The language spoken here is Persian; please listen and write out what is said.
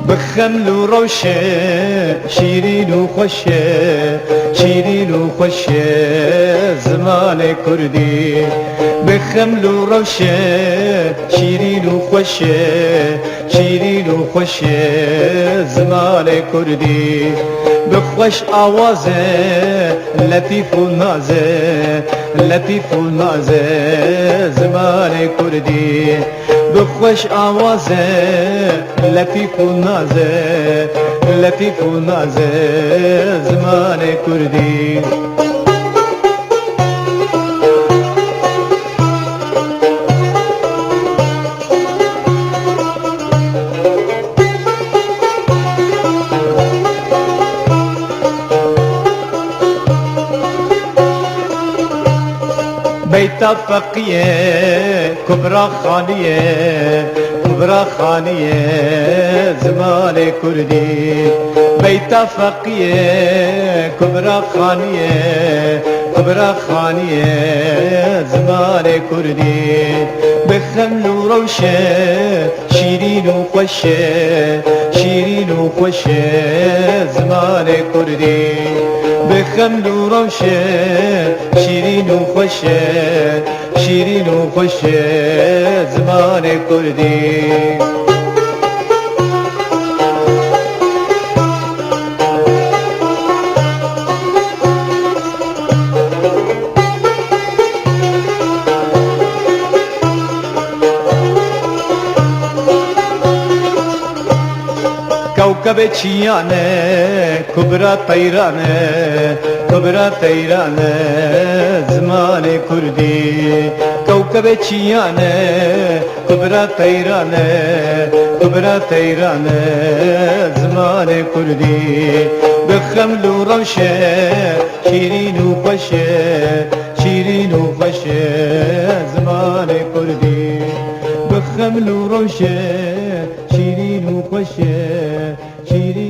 بخمل وروشة شيرين وخوشة شيرين وخوشة زمان كردي بخمل وروشة شيرين وخوشة شيرين وخوشة زمان كردي بخوش آوازه لطيف ونازه لطيف ونازه زمان كردي بخوش آوازه لطيف ونازه لطيف ونازه زمان كردي بيتا فقيه كبرى خانيه كبرى خانيه زمان كردي بيتا فقيه كبرى خانيه كبرى خانيه زمان كردي بخمل وروشه شيرين وخوشه شيرين وخوشه زمان كردي بخمل وروشه شيرين وخوشه شيرين وخوشه زمان كردي كوكب چيانه كبرى طيرانه كبرى طيرانه زمان كردي كوكب چيانه كبرى طيرانه كبرى طيرانه زمان كردي بخمل وروشه شيرين وخوشه شيرين وخوشه زمان كردي بخمل وروشه شيرين وخوشه شيرين